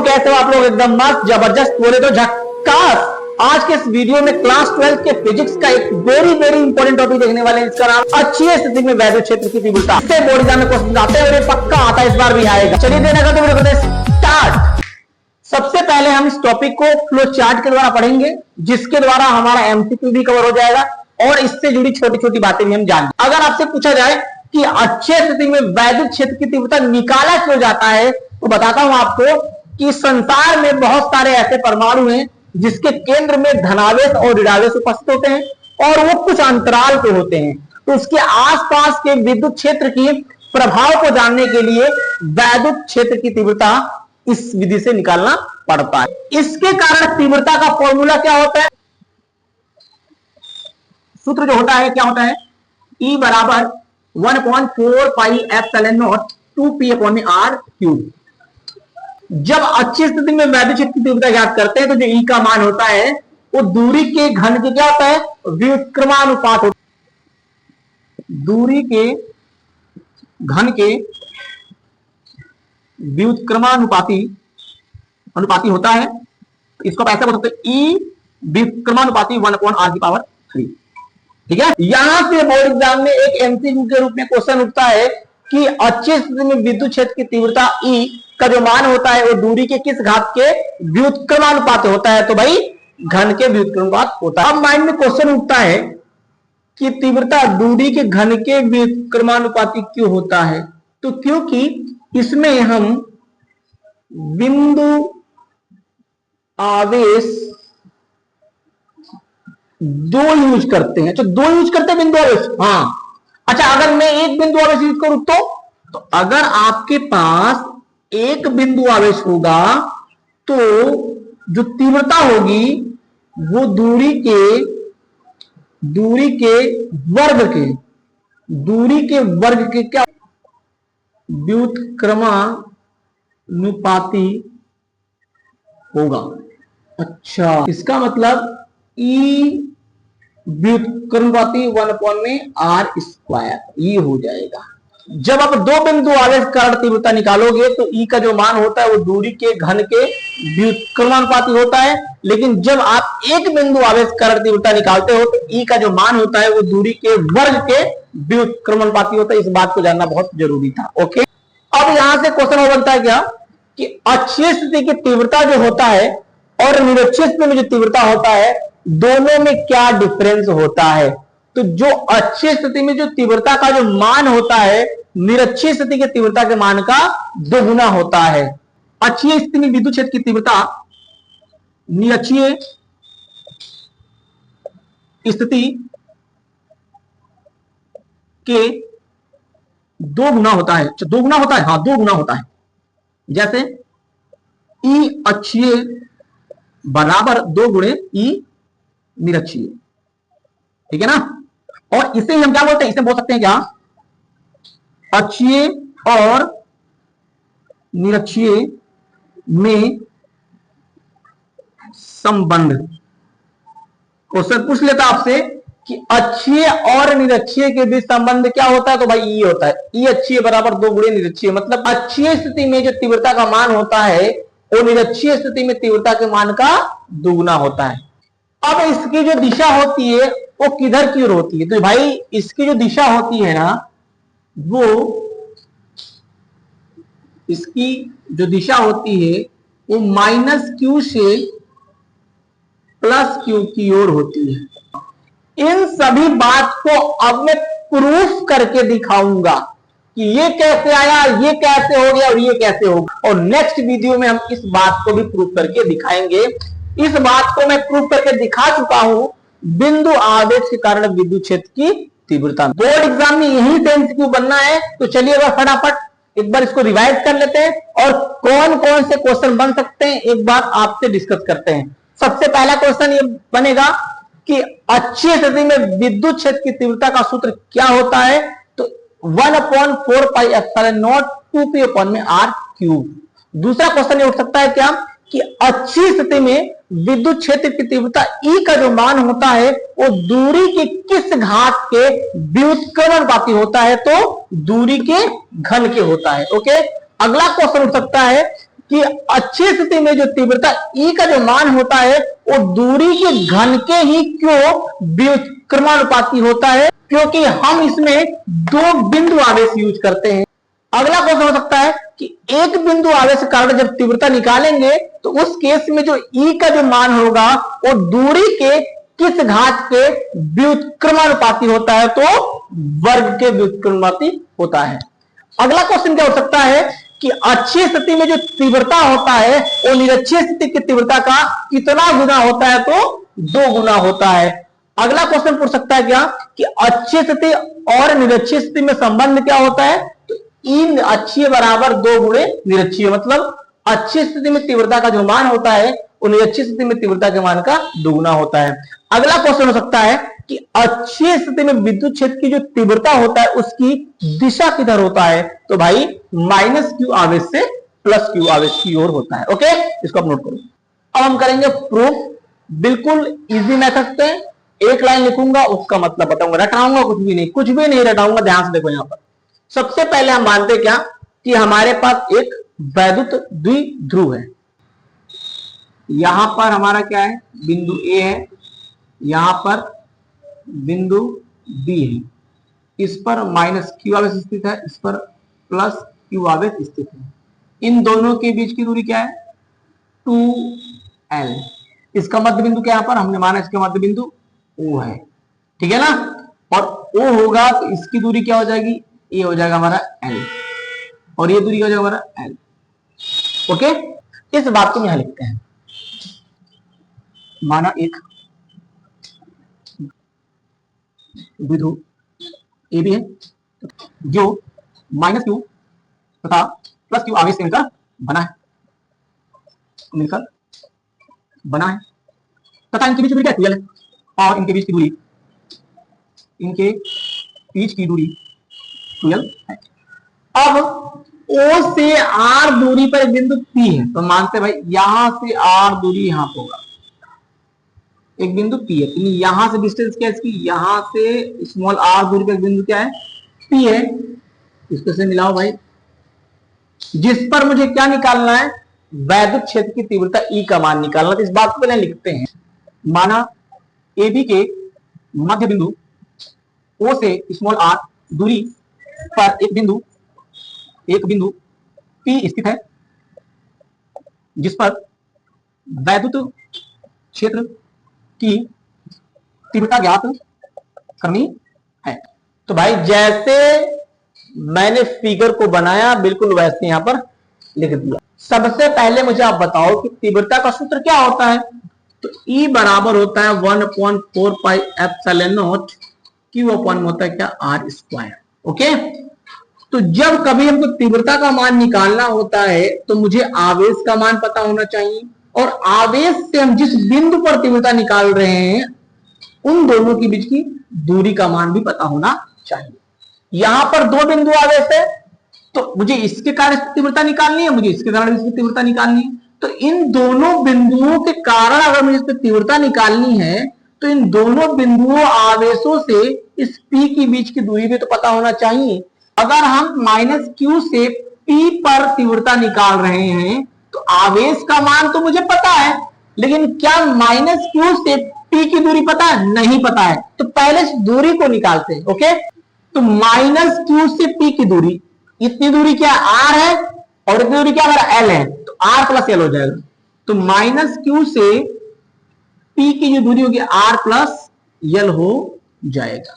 कैसे हो आप लोग? एकदम मस्त, जबरदस्त, बोले तो झक्कास। आज के इस वीडियो में क्लास 12 के फिजिक्स का एक वेरी वेरी इंपॉर्टेंट टॉपिक देखने वाले हैं, जिसका नाम अच्छी स्थिति में वैद्युत क्षेत्र की तीव्रता। इससे बोर्ड एग्जाम में क्वेश्चन आते हैं और ये पक्का आता है, इस बार भी आएगा। चलिए देने का तो वीडियो करते हैं स्टार्ट। सबसे पहले हम इस टॉपिक को फ्लो चार्ट के द्वारा पढ़ेंगे, जिसके द्वारा हमारा एमसीक्यू भी कवर हो जाएगा और इससे जुड़ी छोटी छोटी बातें भी हम जानेंगे। अगर आपसे पूछा जाए कि अच्छे स्थिति में वैद्युत क्षेत्र की तीव्रता निकाला क्यों जाता है, तो बताता हूं आपको कि संसार में बहुत सारे ऐसे परमाणु हैं जिसके केंद्र में धनावेश और ऋणावेश उपस्थित होते हैं और वो कुछ अंतराल पे होते हैं। तो उसके आसपास के विद्युत क्षेत्र की प्रभाव को जानने के लिए वैद्युत क्षेत्र की तीव्रता इस विधि से निकालना पड़ता है। इसके कारण तीव्रता का फॉर्मूला क्या होता है? सूत्र जो होता है क्या होता है? E बराबर 1/4 पाई एप्सिलॉन नॉट 2p/r³। जब अच्छी स्थिति में वैद्युत क्षेत्र की तीव्रता ज्ञात करते हैं तो जो E का मान होता है वो दूरी के घन के क्या होता है? व्युत्क्रमानुपात होता है। दूरी के घन के व्युत्क्रमानुपाती होता है। इसको ऐसे बोल सकते हैं E व्युत्क्रमानुपाती 1/r³। ठीक है। यहां से बोर्ड एग्जाम में एक एमसीक्यू के रूप में क्वेश्चन उठता है कि अच्छी स्थिति में विद्युत क्षेत्र की तीव्रता E का जो मान होता है वो दूरी के किस घात के व्युत्क्रमानुपात होता है? तो भाई घन के व्युत्क्रमानुपात होता है। अब माइंड में क्वेश्चन उठता है कि तीव्रता दूरी के घन के व्युत्क्रमानुपाती क्यों होता है? तो क्योंकि इसमें हम बिंदु आवेश दो यूज करते हैं। दो यूज करते हैं बिंदु आवेश। हाँ, अच्छा, अगर मैं एक बिंदु आवेश यूज करूं तो अगर आपके पास एक बिंदु आवेश होगा तो जो तीव्रता होगी वो दूरी के वर्ग के क्या व्युत्क्रमानुपाती होगा। अच्छा, इसका मतलब E व्युत्क्रमानुपाती 1/r², ये हो जाएगा। जब आप दो बिंदु आवेश कारण तीव्रता निकालोगे तो E का जो मान होता है वो दूरी के घन के व्युत्क्रमानुपाती होता है, लेकिन जब आप एक बिंदु आवेश कारण तीव्रता निकालते हो तो E का जो मान होता है वो दूरी के वर्ग के व्युत्क्रमानुपाती होता है। इस बात को जानना बहुत जरूरी था। ओके, अब यहां से क्वेश्चन हो बनता है क्या कि अच्छी स्थिति की तीव्रता जो होता है और निरक्षीय स्थिति में जो तीव्रता होता है, दोनों में क्या डिफरेंस होता है? तो जो अच्छी स्थिति में जो तीव्रता का जो मान होता है, निरक्षीय स्थिति के तीव्रता के मान का दोगुना होता है। अच्छी स्थिति में विद्युत क्षेत्र की तीव्रता निरक्षीय स्थिति के दो गुना होता है। दो गुना होता है, हाँ, दो गुना होता है। जैसे E अक्षीय बराबर 2 गुणे E निरक्षीय। ठीक है ना। और इसे हम क्या बोलते हैं? इसे बोल सकते हैं क्या? अक्षीय और निरक्षीय में संबंध। क्वेश्चन पूछ लेता आपसे कि अक्षीय और निरक्षीय के बीच संबंध क्या होता है? तो भाई E होता है। E अक्षीय बराबर 2 गुणे निरक्षीय, मतलब अक्षीय स्थिति में जो तीव्रता का मान होता है वो निरक्षीय स्थिति में तीव्रता के मान का दुगुना होता है। अब इसकी जो दिशा होती है वो किधर की ओर होती है? तो भाई इसकी जो दिशा होती है ना, वो इसकी जो दिशा होती है वो -q से +q की ओर होती है। इन सभी बात को अब मैं प्रूफ करके दिखाऊंगा कि ये कैसे आया, ये कैसे हो गया और ये कैसे होगा। और नेक्स्ट वीडियो में हम इस बात को भी प्रूफ करके दिखाएंगे। इस बात को मैं प्रूफ करके दिखा चुका हूं बिंदु आवेश के कारण विद्युत क्षेत्र की तीव्रता। बोर्ड एग्जाम में यही से एमसीक्यू बनना है। तो चलिए फटाफट एक बार इसको रिवाइज कर लेते हैं और कौन कौन से क्वेश्चन बन सकते हैं एक बार आपसे डिस्कस करते हैं। सबसे पहला क्वेश्चन ये बनेगा कि अच्छी स्थिति में विद्युत क्षेत्र की तीव्रता का सूत्र क्या होता है? तो 1/4 पाई एप्सिलॉन नॉट 2p/r³। दूसरा क्वेश्चन ये उठ सकता है क्या कि अच्छी स्थिति में विद्युत क्षेत्र की तीव्रता E का जो मान होता है वो दूरी के किस घात के व्युत्क्रमानुपाती होता है? तो दूरी के घन के होता है। ओके, अगला क्वेश्चन उठ सकता है कि अच्छी स्थिति में जो तीव्रता E का जो मान होता है वो दूरी के घन के ही क्यों व्युत्क्रमानुपाती होता है, क्योंकि हम इसमें दो बिंदु आवेश यूज करते हैं। अगला क्वेश्चन हो सकता है कि एक बिंदु आवेश के कारण जब तीव्रता निकालेंगे तो उस केस में जो E का जो मान होगा वो दूरी के किस घात के व्युत्क्रमानुपाती होता है, तो वर्ग के व्युत्क्रमानुपाती होता है। अगला क्वेश्चन क्या हो सकता है कि अच्छी स्थिति में जो तीव्रता होता है वो निरक्षीय स्थिति की तीव्रता का कितना गुना होता है, तो 2 गुना होता है। अगला क्वेश्चन पूछ सकता है क्या कि अच्छी स्थिति और निरक्षीय स्थिति में संबंध क्या होता है, तो इन अक्षीय बराबर 2 गुणे निरक्षीय, मतलब अच्छी स्थिति में तीव्रता का जो मान होता है वो निरक्षीय स्थिति में तीव्रता के मान का दुगुना होता है। अगला क्वेश्चन हो सकता है कि अच्छी स्थिति में विद्युत क्षेत्र की जो तीव्रता होता है उसकी दिशा किधर होता है, तो भाई -q आवेश से +q आवेश की ओर होता है। ओके, इसको आप नोट करो। अब हम करेंगे प्रूफ, बिल्कुल इजी मेथड से। एक लाइन लिखूंगा उसका मतलब बताऊंगा, रटाऊंगा कुछ भी नहीं रटाऊंगा। ध्यान से देखो, यहां पर सबसे पहले हम मानते क्या कि हमारे पास एक वैद्युत द्विध्रुव है। यहां पर हमारा क्या है, बिंदु ए है, यहां पर बिंदु बी है, इस पर -q आवेश स्थित है, इस पर +q आवेश स्थित है। इन दोनों के बीच की दूरी क्या है, 2l। इसका मध्य बिंदु क्या, यहां पर हमने माना इसका मध्य बिंदु O है, ठीक है ना। और O होगा तो इसकी दूरी क्या हो जाएगी, ये हो जाएगा हमारा l, और ये दूरी हो जाएगा हमारा l। ओके, इस बात को यहां लिखते हैं। माना एक द्विध्रुव ए भी है जो -q तथा +q आवेश से मिलकर बना है, तथा इनके बीच दूरी क्या 2l है, और इनके बीच की दूरी 2l है। अब O से R दूरी पर एक बिंदु P है, तो मानते भाई यहां से R दूरी यहां पर होगा, एक बिंदु P है, यहां से डिस्टेंस क्या है इसकी, यहां से स्मॉल r दूरी पर एक बिंदु क्या है, P है। इसको से मिलाओ भाई, जिस पर मुझे क्या निकालना है, वैद्युत क्षेत्र की तीव्रता E का मान निकालना। तो इस बात को पहले लिखते हैं। माना AB के मध्य बिंदु O से स्मॉल r दूरी पर एक बिंदु P स्थित है, जिस पर वैद्युत क्षेत्र की तीव्रता ज्ञात करनी है। तो भाई जैसे मैंने फिगर को बनाया बिल्कुल वैसे यहां पर लिख दिया। सबसे पहले मुझे आप बताओ कि तीव्रता का सूत्र क्या होता है, तो E बराबर होता है 1/4 pi epsilon not Q upon होता है क्या, r²। ओके, तो जब कभी हमको तीव्रता का मान निकालना होता है तो मुझे आवेश का मान पता होना चाहिए, और आवेश से हम जिस बिंदु पर तीव्रता निकाल रहे हैं उन दोनों के बीच की दूरी का मान भी पता होना चाहिए। यहां पर 2 बिंदु आवेश है, तो मुझे इसके कारण तीव्रता निकालनी है, मुझे इसके कारण इसकी तीव्रता निकालनी है। तो इन दोनों बिंदुओं के कारण अगर मुझे इसकी तीव्रता निकालनी है तो इन दोनों बिंदुओं आवेशों से इस P के बीच की दूरी भी तो पता होना चाहिए। अगर हम -q से P पर तीव्रता निकाल रहे हैं तो आवेश का मान तो मुझे पता है, लेकिन क्या -q से P की दूरी पता है, नहीं पता है। तो पहले इस दूरी को निकालते हैं। ओके, तो -q से P की दूरी, इतनी दूरी क्या r है और इतनी दूरी क्या हमारा l है, तो r + l हो जाएगा। तो -q से P की जो दूरी होगी r + l हो जाएगा।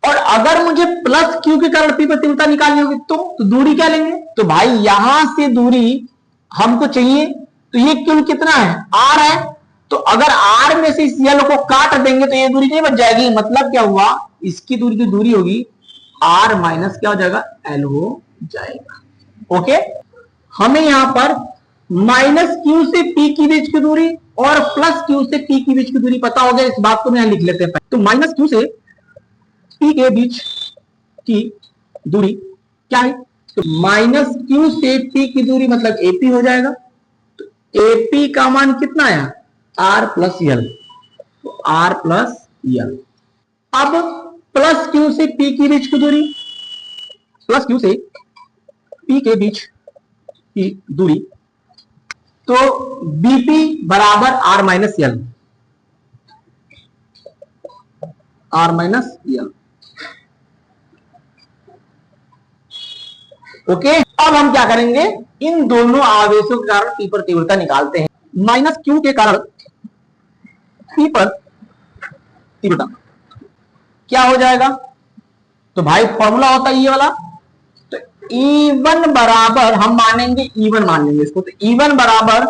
और अगर मुझे +q के कारण P पर तीव्रता निकालनी होगी तो दूरी क्या लेंगे, तो भाई यहां से दूरी हमको चाहिए, तो ये q कितना है, r है। तो अगर r में से इस l को काट देंगे तो ये दूरी नहीं बच जाएगी। मतलब क्या हुआ, इसकी दूरी की दूरी होगी r माइनस क्या हो जाएगा, l हो जाएगा। ओके, हमें यहां पर -q से P की बीच की दूरी और +q से P की बीच की दूरी पता हो गया। इस बात को यहां लिख लेते हैं। तो -q से P के बीच की दूरी क्या है, तो -q से P की दूरी मतलब AP हो जाएगा। तो AP का मान कितना है, r + l, तो r + l। अब +q से P की बीच की दूरी, +q से P के बीच की दूरी, तो बीपी बराबर R minus L, R minus L. Okay, अब हम क्या करेंगे, इन दोनों आवेशों के कारण पी पर तीव्रता निकालते हैं। माइनस क्यू के कारण पी पर तीव्रता क्या हो जाएगा, तो भाई फॉर्मूला होता है ये वाला, तो E1 बराबर हम मानेंगे, E1 मान लेंगे इसको, तो E1 बराबर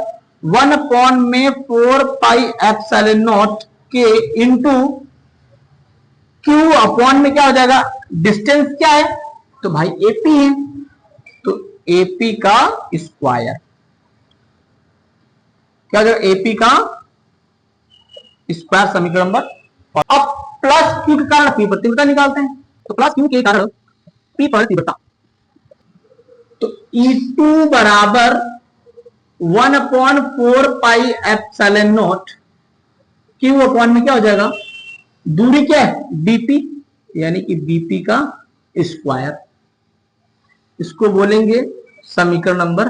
1/4 पाई एप्सिलॉन नॉट के इंटू क्यू अपॉन में क्या हो जाएगा, डिस्टेंस क्या है, तो भाई एपी है, तो एपी का स्क्वायर, क्या हो जाएगा, एपी का स्क्वायर समीकरण नंबर। अब प्लस क्यू के कारण पी पर तीव्रता निकालते हैं, तो प्लस क्यू के कारण पी पर तीव्रता, तो E2 बराबर 1/4 pi epsilon not Q upon में क्या हो जाएगा, दूरी क्या है, बीपी, यानी कि बीपी का स्क्वायर, इसको बोलेंगे समीकरण नंबर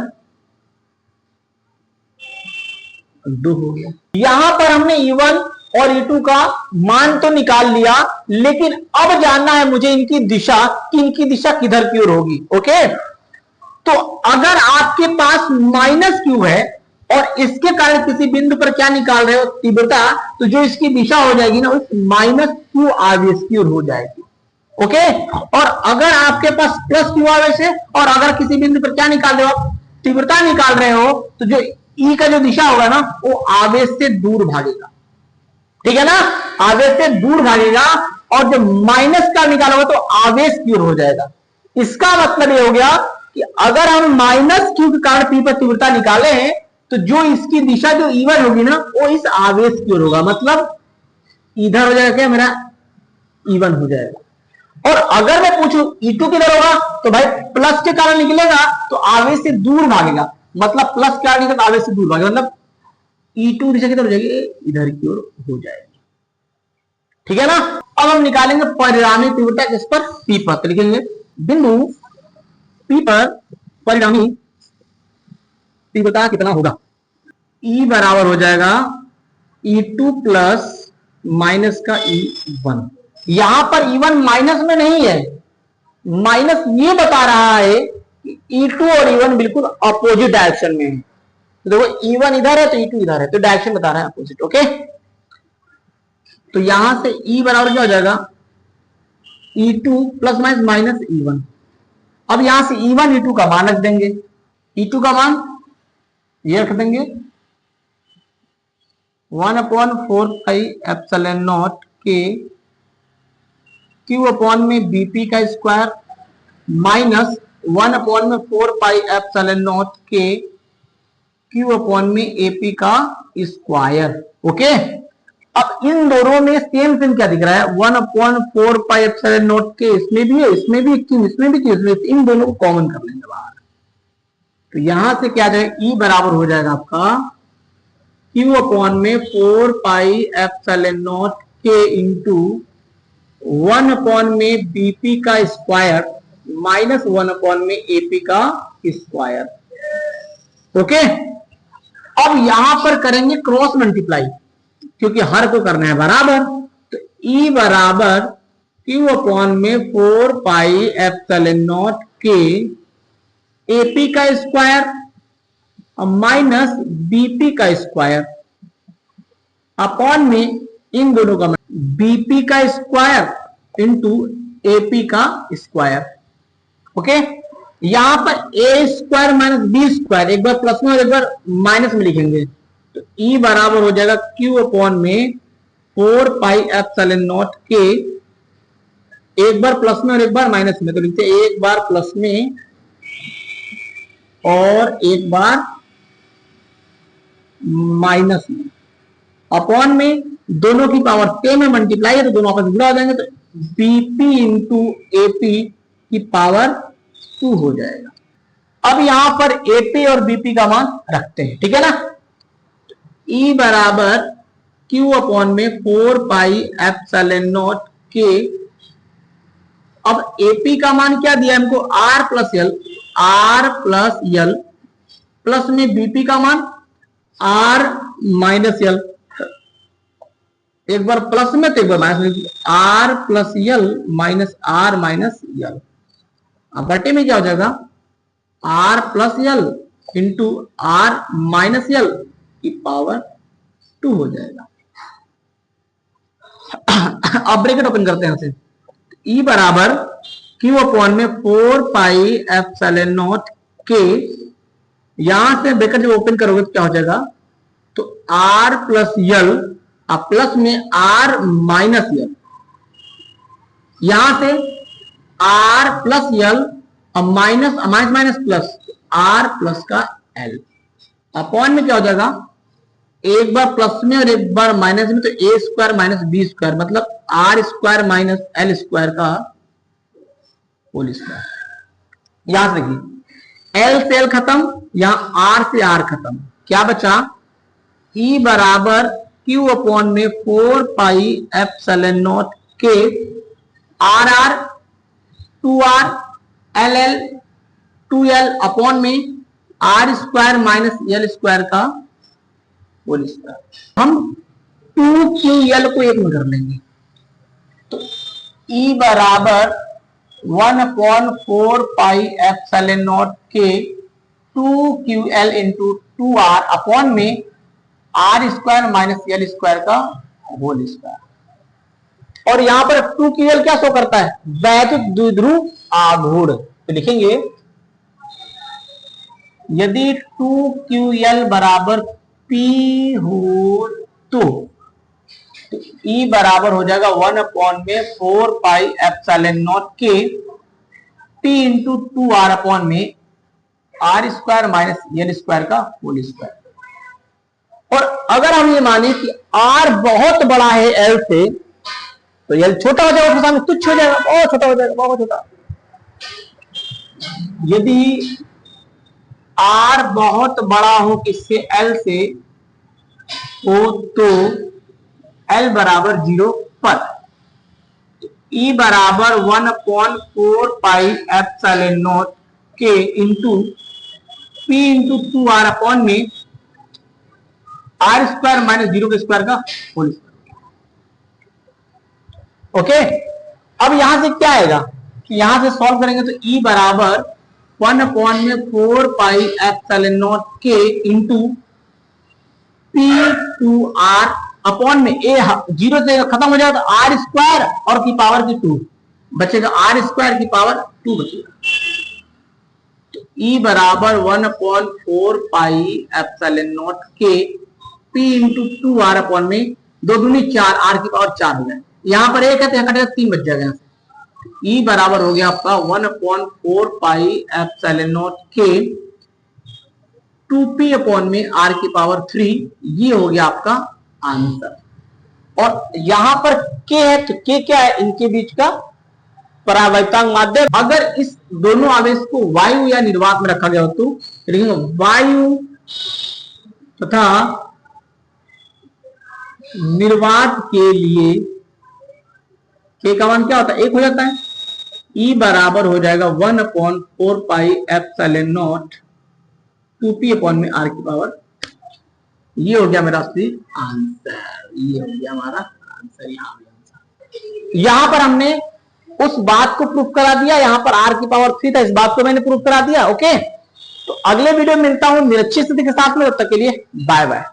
2 हो गया। यहां पर हमने E1 और E2 का मान तो निकाल लिया, लेकिन अब जानना है मुझे इनकी दिशा, कि इनकी दिशा किधर की ओर होगी। ओके, तो अगर आपके पास माइनस क्यू है और इसके कारण किसी बिंदु पर क्या निकाल रहे हो, तीव्रता, तो जो इसकी दिशा हो जाएगी ना, उस माइनस क्यू आवेश की ओर हो जाएगी। ओके, और अगर आपके पास प्लस क्यू आवेश है और अगर किसी बिंदु पर क्या निकाल रहे हो आप, तीव्रता निकाल रहे हो, तो जो ई का जो दिशा होगा ना, वो आवेश से दूर भागेगा, ठीक है ना, आवेश से दूर भागेगा, और जो माइनस का निकालोगे तो आवेश की ओर हो जाएगा। इसका मतलब ये हो गया कि अगर हम माइनस क्यू के कारण पी पर तीव्रता निकाले हैं, तो जो इसकी दिशा जो E1 होगी ना, वो इस आवेश की ओर होगा, मतलब इधर हो जाएगा, क्या मेरा E1 हो जाएगा। और अगर मैं पूछूं E2 किधर होगा, तो भाई प्लस के कारण निकलेगा, तो आवेश से दूर भागेगा, मतलब प्लस के कारण निकलेगा, आवेश से दूर भागेगा, मतलब E2 दिशा किधर हो जाएगी, इधर की ओर हो जाएगी, ठीक है ना। अब हम निकालेंगे परिणामी तीव्रता किस पर, पी पर, तो लिखेंगे बिंदु पी पर परिणामी तीव्रता कितना होगा, E बराबर हो जाएगा E2 प्लस माइनस का E1। यहां पर E1 माइनस में नहीं है, माइनस ये बता रहा है कि E2 और E1 बिल्कुल अपोजिट डायरेक्शन में है, तो देखो E1 इधर है तो E2 इधर है, तो डायरेक्शन बता रहा है अपोजिट। ओके, तो यहां से E बराबर क्या हो जाएगा, E2 plus minus minus E1। अब यहां से E1 E2 का मान रख देंगे, E2 का मान ये रख देंगे 1/4 पाई एप्सिलॉन नॉट के क्यू अपॉन में बीपी का square minus 1/4 pi epsilon naught के क्यू अपॉन में एपी का स्क्वायर। ओके, अब इन दोनों में सेम सेम क्या दिख रहा है, 1/4 पाई एप्सिलॉन नॉट के, इसमें भी है, इसमें भी क्यू, इसमें भी क्यू, इसमें, इन दोनों को कॉमन कर लेंगे बाहर, तो यहां से क्या जाएगा, ई बराबर हो जाएगा आपका क्यू अपॉन में 4 पाई एप्सिलॉन नॉट के इंटू 1/, में बीपी का स्क्वायर माइनस 1/, में एपी का स्क्वायर। ओके, अब यहां पर करेंगे क्रॉस मल्टीप्लाई, क्योंकि हर को करना है बराबर, तो E बराबर क्यू अपॉन में 4 पाई एप्सिलॉन नॉट के एपी का स्क्वायर माइनस बीपी का स्क्वायर अपॉन में इन दोनों का बीपी का स्क्वायर इंटू एपी का स्क्वायर। ओके, यहां पर ए स्क्वायर माइनस बी स्क्वायर, एक बार प्लस में और एक बार माइनस में लिखेंगे, तो ई बराबर हो जाएगा क्यू अपॉन में 4 पाई एप्सिलॉन नॉट के, एक बार प्लस में और एक बार माइनस में, तो लिखते हैं एक बार प्लस में और एक बार माइनस में, अपॉन में दोनों की पावर सेम है, मल्टीप्लाई है, तो दोनों आपस में जुड़ा हो जाएंगे, तो बीपी इंटू एपी की पावर 2 हो जाएगा। अब यहां पर एपी और बीपी का मान रखते हैं, ठीक है ना। E बराबर क्यू अपॉन में 4 पाई एप्सिलॉन नॉट के, अब एपी का मान क्या दिया हमको, R प्लस यल, R प्लस यल प्लस में बीपी का मान आर माइनस यल, एक बार प्लस में तो एक बार minus, r plus l minus r minus l. अब बटे में क्या हो जाएगा, r plus l into r minus l की पावर 2 हो जाएगा। अब ब्रैकेट ओपन करते हैं इसे, ई बराबर क्यू अपॉन में 4 पाई एप्सिलॉन नॉट के, यहां से ब्रैकेट जब ओपन करोगे तो क्या हो जाएगा, तो आर प्लस यल अब प्लस में आर माइनस यल, यहां से आर प्लस यल अब minus minus minus plus R plus का एल, अपॉन में क्या हो जाएगा, एक बार प्लस में और एक बार माइनस में, तो A square minus B square मतलब R square minus L square का होल स्क्वायर। याद रखिए एल से एल खत्म, यहां आर से आर खत्म, क्या बचा, ई बराबर क्यू अपॉन में 4 पाई एप्सिलॉन नॉट के, r r 2r l l 2l upon में are square minus L square का होल स्क्वायर। हम 2ql को एक में कर लेंगे, तो ई बराबर 1/4 पाई एप्सिलॉन नॉट के 2ql इंटू 2r अपॉन में are square minus L square का होल स्क्वायर। और यहां पर 2ql क्या शो करता है, वैद्युत द्विध्रुव आघूर्ण, तो लिखेंगे यदि 2ql बराबर P हो तो E बराबर हो जाएगा 1/4 पाई एप्सिलॉन नॉट के P इंटू 2r अपॉन में are square minus L square का होल स्क्वायर। और अगर हम ये माने कि R बहुत बड़ा है L से, तो L छोटा हो जाएगा, सामने तुच्छ हो जाएगा, बहुत छोटा हो जाएगा, बहुत छोटा। यदि R बहुत बड़ा हो किससे, L से हो, तो L बराबर 0 पर E बराबर 1/4 पाई एप्सिलॉन नॉट के into P into 2r upon में आर स्क्वायर माइनस 0 के स्क्वायर का होल स्क्वायर। ओके, अब यहां से क्या आएगा कि यहां से सॉल्व करेंगे तो E बराबर 1/4 पाई एप्सिलॉन नॉट के इंटू P2r अपॉन में ए 0 से खत्म हो जाएगा, तो आर स्क्वायर और की पावर की 2 बचेगा, आर स्क्वायर की पावर 2 बचेगा। तो E बराबर 1/4 पाई एप्सिलॉन नॉट के P इंटू 2r अपॉन में 2 दूनी 4, आर की पावर 4 हो जाए, यहां पर एक है तो यहां कटेगा 3 बच जाएगा। E बराबर हो गया आपका 1/4 पाई एप्सिलॉन नॉट के 2p अपॉन में r की पावर 3, ये हो गया आपका आंसर। और यहां पर k है, तो k क्या है, इनके बीच का परावर्तक माध्य। अगर इस दोनों आवेश को वायु या निर्वात में रखा गया हो तो वायु तथा निर्वात के लिए k का मान क्या होता है, 1 हो जाता है। E बराबर हो जाएगा 1/4 pi epsilon not 2p upon में r की पावर, ये हो गया मेरा आंसर, ये हो गया हमारा आंसर। यहां पर हमने उस बात को प्रूफ करा दिया, यहां पर r की पावर 3 था, इस बात को मैंने प्रूफ करा दिया। ओके, तो अगले वीडियो में मिलता हूं निरक्षी स्थिति के साथ में, तब तक के लिए बाय बाय।